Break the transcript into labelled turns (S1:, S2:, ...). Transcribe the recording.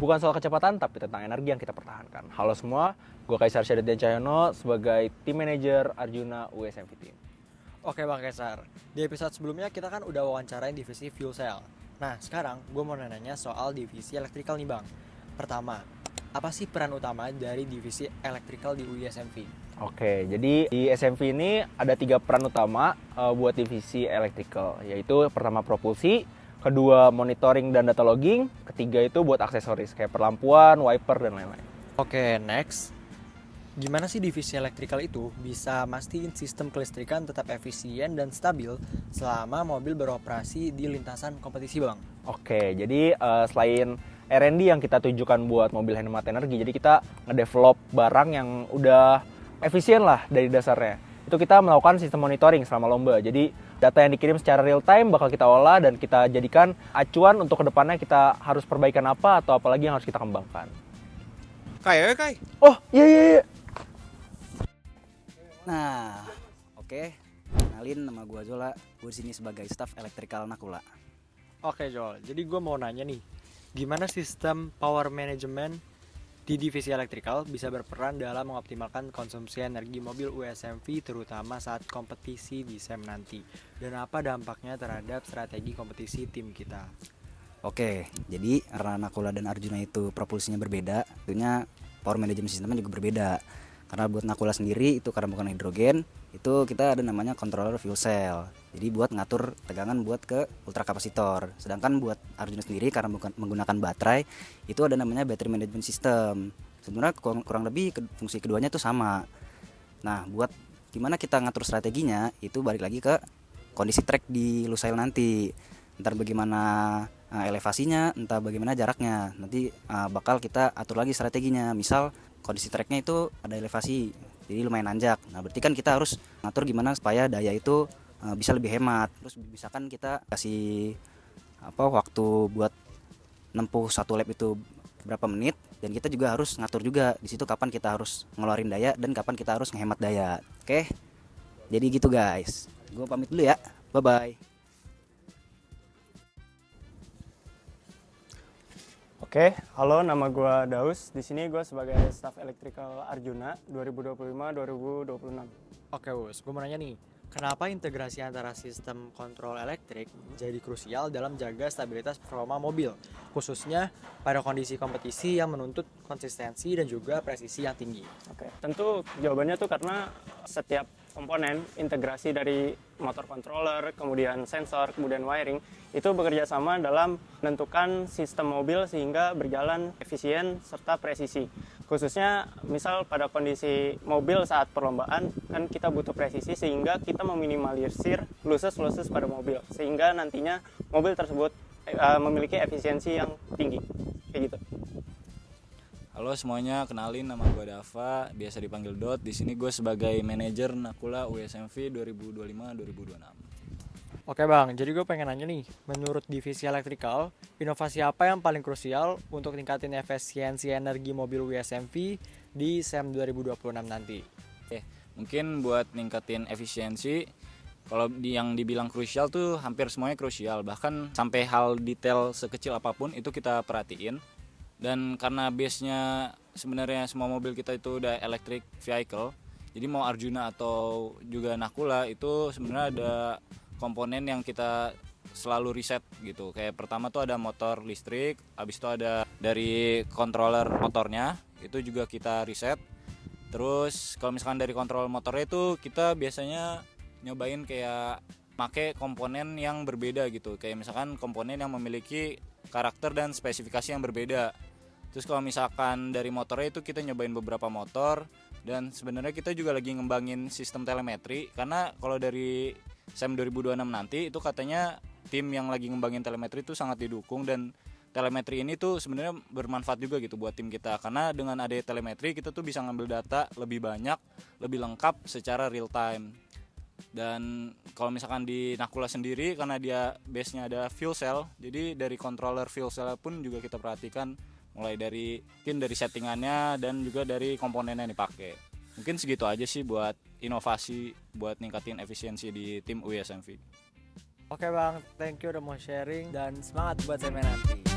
S1: Bukan soal kecepatan, tapi tentang energi yang kita pertahankan. Halo semua, gue Kaisar Syadrian Cahyono sebagai Team Manager Arjuna USMV Team.
S2: Oke Bang Kaisar, di episode sebelumnya kita kan udah wawancarain divisi fuel cell. Nah sekarang gue mau nanya soal divisi electrical nih Bang. Pertama, apa sih peran utama dari divisi electrical di USMV?
S1: Oke, jadi di SMV ini ada 3 peran utama buat divisi electrical, yaitu pertama propulsi, kedua monitoring dan data logging, ketiga itu buat aksesoris kayak perlampuan, wiper, dan lain-lain.
S2: Oke, next. Gimana sih divisi electrical itu bisa mastiin sistem kelistrikan tetap efisien dan stabil selama mobil beroperasi di lintasan kompetisi Bang?
S1: Oke, jadi selain R&D yang kita tujukan buat mobil hemat energi, jadi kita ngedevelop barang yang udah efisien lah dari dasarnya. Itu kita melakukan sistem monitoring selama lomba. Jadi data yang dikirim secara real time bakal kita olah dan kita jadikan acuan untuk kedepannya kita harus perbaikan apa atau apalagi yang harus kita kembangkan.
S3: Kai.
S1: Oh, iya.
S4: Nah, oke. Kenalin, nama gue Zola. Gue disini sebagai staf elektrikal Nakula.
S2: Oke Jol, jadi gue mau nanya nih, gimana sistem power management di divisi electrical bisa berperan dalam mengoptimalkan konsumsi energi mobil USMV terutama saat kompetisi di SEM nanti, dan apa dampaknya terhadap strategi kompetisi tim kita?
S4: Oke, jadi karena Nakula dan Arjuna itu propulsinya berbeda, tentunya power management sistemnya juga berbeda. Karena buat Nakula sendiri itu karena bukan hidrogen, itu kita ada namanya controller fuel cell. Jadi buat ngatur tegangan buat ke ultrakapasitor. Sedangkan buat Arjuna sendiri karena bukan menggunakan baterai, itu ada namanya battery management system. Sebenarnya kurang lebih fungsi keduanya itu sama. Nah, buat gimana kita ngatur strateginya, itu balik lagi ke kondisi trek di Lusail nanti. Entar bagaimana elevasinya, entah bagaimana jaraknya. Nanti bakal kita atur lagi strateginya. Misal kondisi treknya itu ada elevasi, jadi lumayan nanjak. Nah, berarti kan kita harus ngatur gimana supaya daya itu bisa lebih hemat. Terus misalkan kita kasih waktu buat nempuh satu lap itu berapa menit, dan kita juga harus ngatur juga di situ kapan kita harus ngeluarin daya dan kapan kita harus ngehemat daya. Oke. Jadi gitu guys. Gue pamit dulu ya. Bye bye.
S3: Oke, halo, nama gue Daus. Di sini gue sebagai staf elektrikal Arjuna 2025-2026.
S2: Oke Bos, gue mau nanya nih, kenapa integrasi antara sistem kontrol elektrik jadi krusial dalam jaga stabilitas performa mobil, khususnya pada kondisi kompetisi yang menuntut konsistensi dan juga presisi yang tinggi?
S3: Oke, tentu jawabannya tuh karena setiap komponen integrasi dari motor controller, kemudian sensor, kemudian wiring itu bekerja sama dalam menentukan sistem mobil sehingga berjalan efisien serta presisi. Khususnya misal pada kondisi mobil saat perlombaan kan kita butuh presisi sehingga kita meminimalisir losses pada mobil sehingga nantinya mobil tersebut memiliki efisiensi yang tinggi. Kayak gitu.
S5: Halo semuanya, kenalin nama gue Dava, biasa dipanggil Dot. Di sini gue sebagai manajer Nakula USMV 2025-2026.
S2: Oke Bang, jadi gue pengen nanya nih, menurut divisi electrical, inovasi apa yang paling krusial untuk tingkatin efisiensi energi mobil USMV di SEM 2026 nanti?
S5: Mungkin buat ningkatin efisiensi, kalau yang dibilang krusial tuh hampir semuanya krusial. Bahkan sampai hal detail sekecil apapun itu kita perhatiin. Dan karena base-nya sebenarnya semua mobil kita itu udah electric vehicle, jadi mau Arjuna atau juga Nakula itu sebenarnya ada komponen yang kita selalu riset gitu. Kayak pertama tuh ada motor listrik, habis itu ada dari controller motornya, itu juga kita riset. Terus kalau misalkan dari kontrol motornya itu kita biasanya nyobain kayak make komponen yang berbeda gitu. Kayak misalkan komponen yang memiliki karakter dan spesifikasi yang berbeda. Terus kalau misalkan dari motornya itu kita nyobain beberapa motor, dan sebenarnya kita juga lagi ngembangin sistem telemetri, karena kalau dari SEM 2026 nanti itu katanya tim yang lagi ngembangin telemetri itu sangat didukung, dan telemetri ini tuh sebenarnya bermanfaat juga gitu buat tim kita, karena dengan adanya telemetri kita tuh bisa ngambil data lebih banyak, lebih lengkap secara real time. Dan kalau misalkan di Nakula sendiri karena dia base-nya ada fuel cell, jadi dari controller fuel cell pun juga kita perhatikan mulai dari settingannya dan juga dari komponen yang dipakai. Mungkin segitu aja sih buat inovasi buat ningkatin efisiensi di tim USMV.
S2: Oke Bang, thank you udah mau sharing dan semangat buat SEM nanti.